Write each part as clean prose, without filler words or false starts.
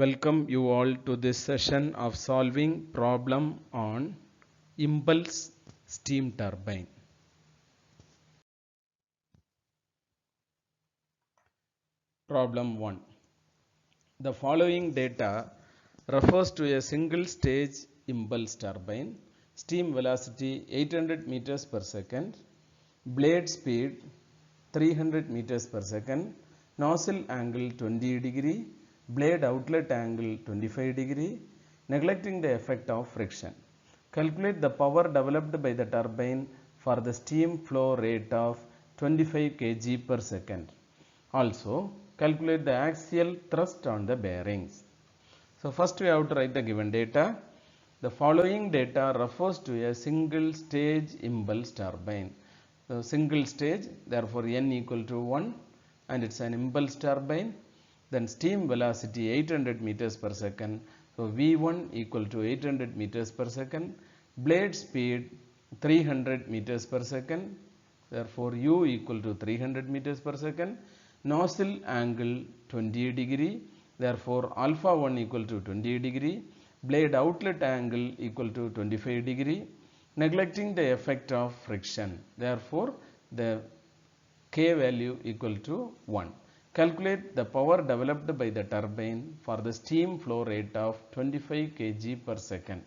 Welcome you all to this session of solving problem on impulse steam turbine. Problem 1. The following data refers to a single stage impulse turbine, steam velocity 800 meters per second, blade speed 300 meters per second, nozzle angle 20 degree, blade outlet angle 25 degree, neglecting the effect of friction. Calculate the power developed by the turbine for the steam flow rate of 25 kg per second. Also, calculate the axial thrust on the bearings. So, first we have to write the given data. The following data refers to a single stage impulse turbine. So, single stage, therefore n equal to 1 and it's an impulse turbine. Then steam velocity 800 meters per second. So, V1 equal to 800 meters per second. Blade speed 300 meters per second. Therefore, U equal to 300 meters per second. Nozzle angle 20 degree. Therefore, alpha 1 equal to 20 degree. Blade outlet angle equal to 25 degree. Neglecting the effect of friction. Therefore, the K value equal to 1. Calculate the power developed by the turbine for the steam flow rate of 25 kg per second.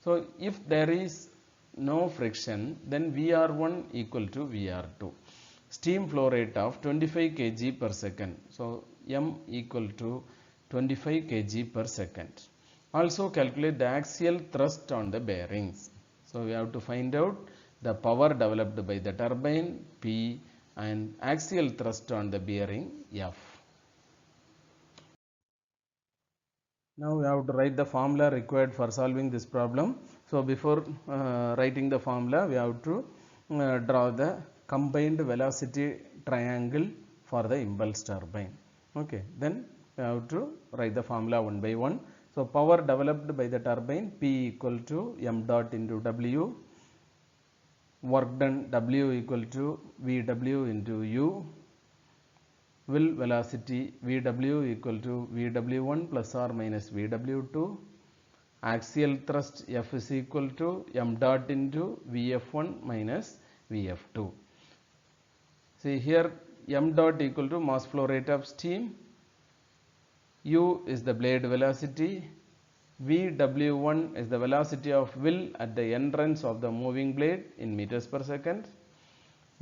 So, if there is no friction, then VR1 equal to VR2. Steam flow rate of 25 kg per second. So, M equal to 25 kg per second. Also calculate the axial thrust on the bearings. So, we have to find out the power developed by the turbine P and axial thrust on the bearing F. Now we have to write the formula required for solving this problem. So before writing the formula, we have to draw the combined velocity triangle for the impulse turbine. Okay, then we have to write the formula one by one. So power developed by the turbine P equal to m dot into W. Work done W equal to VW into U. Will velocity VW equal to VW1 plus or minus VW2. Axial thrust F is equal to m dot into VF1 minus VF2. See here m dot equal to mass flow rate of steam. U is the blade velocity. VW1 is the velocity of wheel at the entrance of the moving blade in meters per second.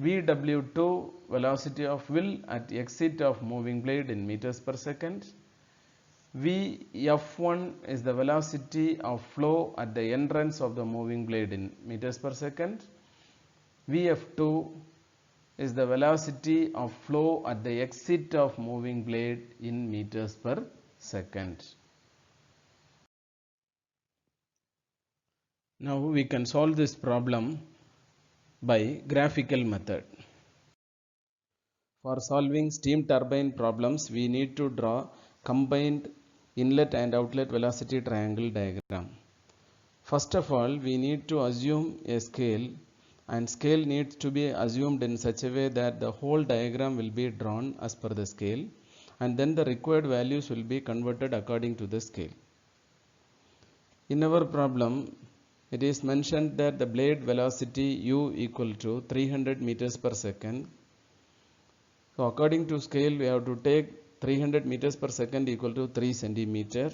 VW2 velocity of wheel at exit of moving blade in meters per second. Vf1 is the velocity of flow at the entrance of the moving blade in meters per second. Vf2 is the velocity of flow at the exit of moving blade in meters per second. Now we can solve this problem by graphical method. For solving steam turbine problems, we need to draw combined inlet and outlet velocity triangle diagram. First of all, we need to assume a scale, and scale needs to be assumed in such a way that the whole diagram will be drawn as per the scale, and then the required values will be converted according to the scale. In our problem, it is mentioned that the blade velocity U equal to 300 meters per second. So according to scale, we have to take 300 meters per second equal to 3 centimeter,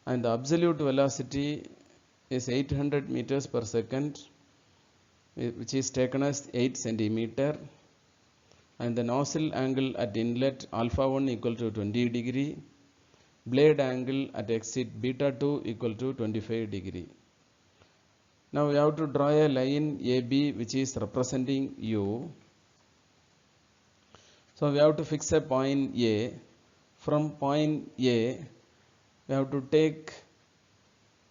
and the absolute velocity is 800 meters per second, which is taken as 8 centimeter, and the nozzle angle at inlet alpha 1 equal to 20 degree, blade angle at exit beta 2 equal to 25 degree. Now we have to draw a line AB which is representing U. So we have to fix a point A. From point A, we have to take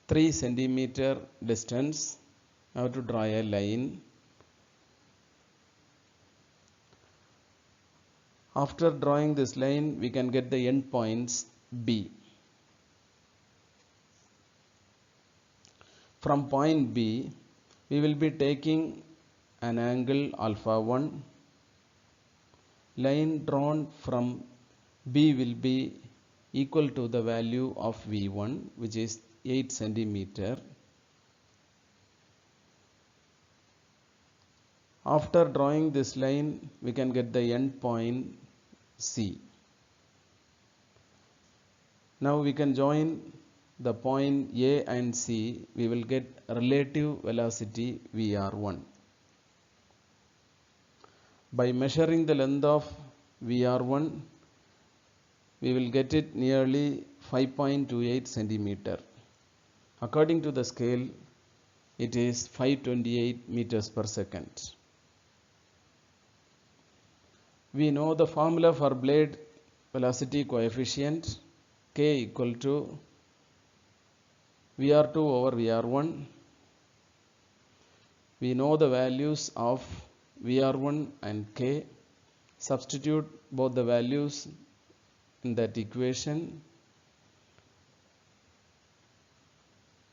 3 centimeter distance. We have to draw a line. After drawing this line, we can get the end points B. From point B, we will be taking an angle alpha 1. Line drawn from B will be equal to the value of V1, which is 8 centimeter. After drawing this line, we can get the end point C. Now we can join the point A and C. We will get relative velocity VR1. By measuring the length of VR1, we will get it nearly 5.28 centimeter. According to the scale, it is 528 meters per second. We know the formula for blade velocity coefficient, K equal to VR2 over VR1. We know the values of VR1 and K. Substitute both the values in that equation.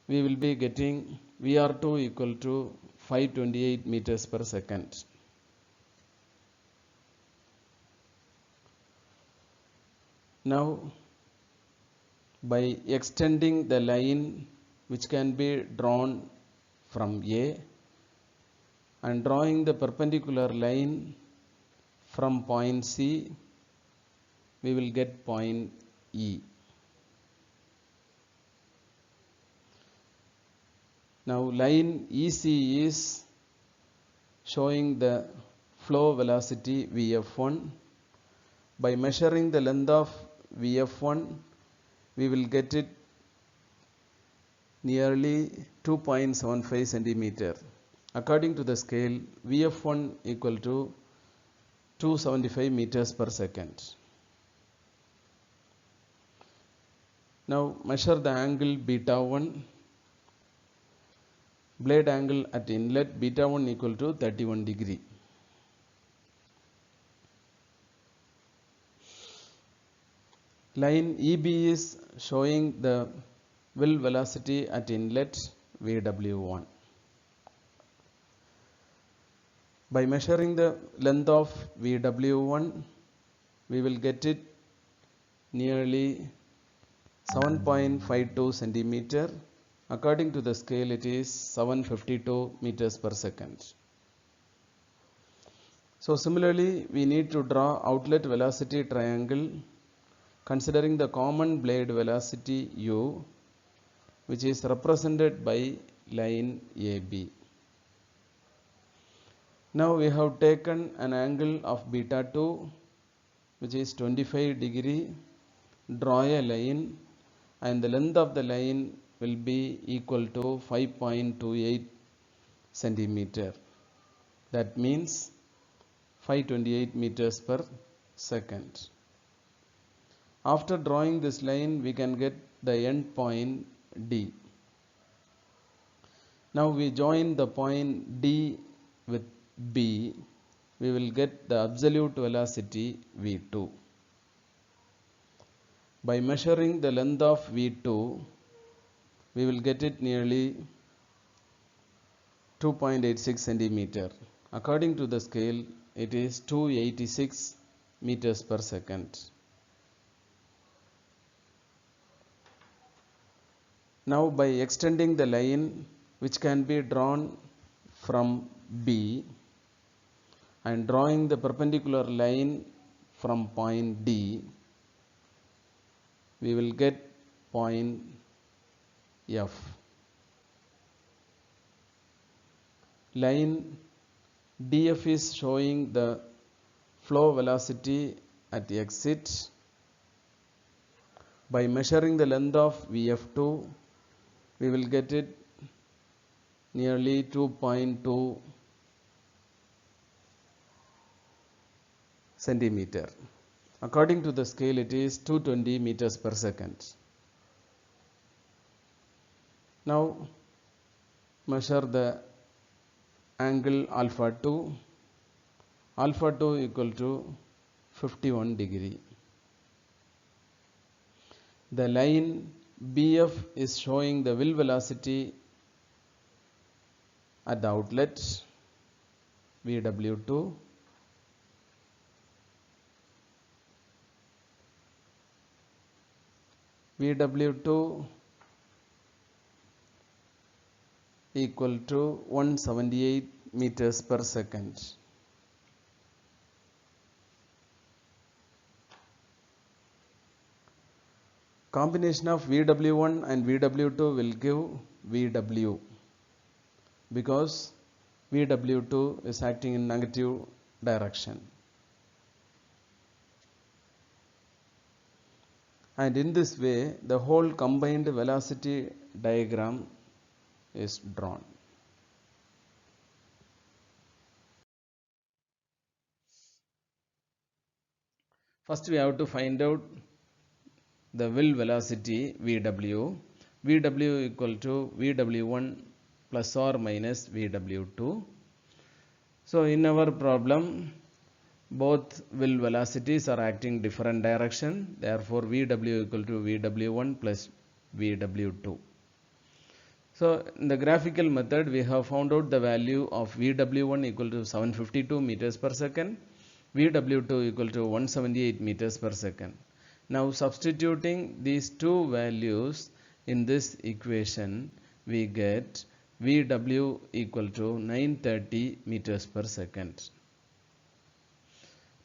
We will be getting VR2 equal to 528 meters per second. Now, by extending the line which can be drawn from A and drawing the perpendicular line from point C, we will get point E. Now line EC is showing the flow velocity VF1. By measuring the length of VF1, we will get it nearly 2.75 centimeter. According to the scale, VF1 equal to 275 meters per second. Now measure the angle beta 1. Blade angle at inlet beta 1 equal to 31 degree. Line EB is showing the will velocity at inlet VW1. By measuring the length of VW1, we will get it nearly 7.52 centimeter. According to the scale, it is 752 meters per second. So similarly, we need to draw outlet velocity triangle considering the common blade velocity U, which is represented by line AB. Now we have taken an angle of beta 2, which is 25 degree. Draw a line, and the length of the line will be equal to 5.28 centimeter. That means 528 meters per second. After drawing this line, we can get the end point D. Now we join the point D with B. We will get the absolute velocity V2. By measuring the length of V2, we will get it nearly 2.86 centimeter. According to the scale, it is 286 meters per second. Now by extending the line which can be drawn from B and drawing the perpendicular line from point D, we will get point F. Line DF is showing the flow velocity at exit. By measuring the length of VF2, we will get it nearly 2.2 centimeter. According to the scale, it is 220 meters per second. Now measure the angle alpha 2. Alpha 2 equal to 51 degree. The line BF is showing the will velocity at the outlet VW2. VW2 equal to 178 meters per second. Combination of VW1 and VW2 will give VW because VW2 is acting in negative direction. And in this way, the whole combined velocity diagram is drawn. First, we have to find out the will velocity VW. VW equal to VW1 plus or minus VW2. So, in our problem, both will velocities are acting different direction. Therefore, VW equal to VW1 plus VW2. So, in the graphical method, we have found out the value of VW1 equal to 752 meters per second, VW2 equal to 178 meters per second. Now, substituting these two values in this equation, we get VW equal to 930 meters per second.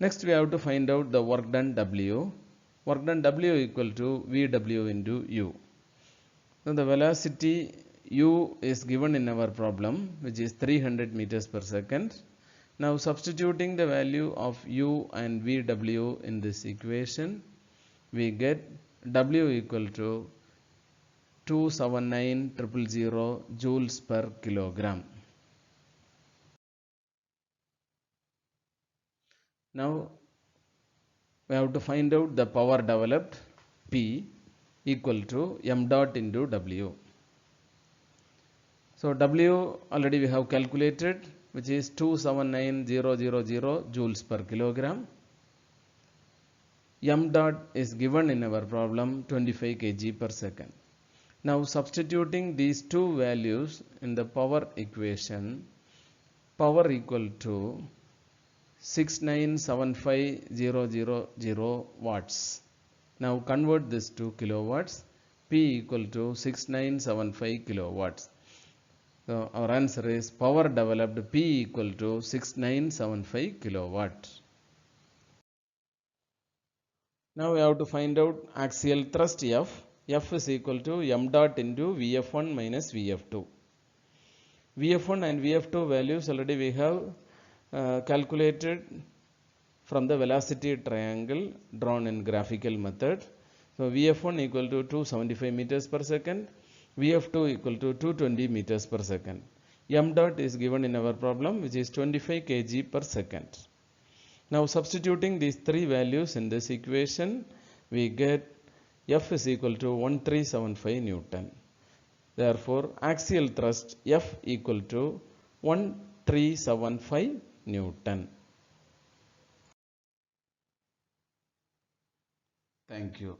Next, we have to find out the work done W. Work done W equal to VW into U. So, the velocity U is given in our problem, which is 300 meters per second. Now, substituting the value of U and VW in this equation, we get W equal to 279,000 joules per kilogram. Now, we have to find out the power developed P equal to m dot into W. So, W already we have calculated, which is 279,000 joules per kilogram. M dot is given in our problem 25 kg per second. Now, substituting these two values in the power equation, power equal to 6975000 watts. Now, convert this to kilowatts. P equal to 6975 kilowatts. So, our answer is power developed P equal to 6975 kilowatt. Now, we have to find out axial thrust F. F is equal to m dot into Vf1 minus Vf2. Vf1 and Vf2 values already we have calculated from the velocity triangle drawn in graphical method. So, Vf1 equal to 275 meters per second, Vf2 equal to 220 meters per second. M dot is given in our problem, which is 25 kg per second. Now, substituting these three values in this equation, we get F is equal to 1375 Newton. Therefore, axial thrust F equal to 1375 Newton. Thank you.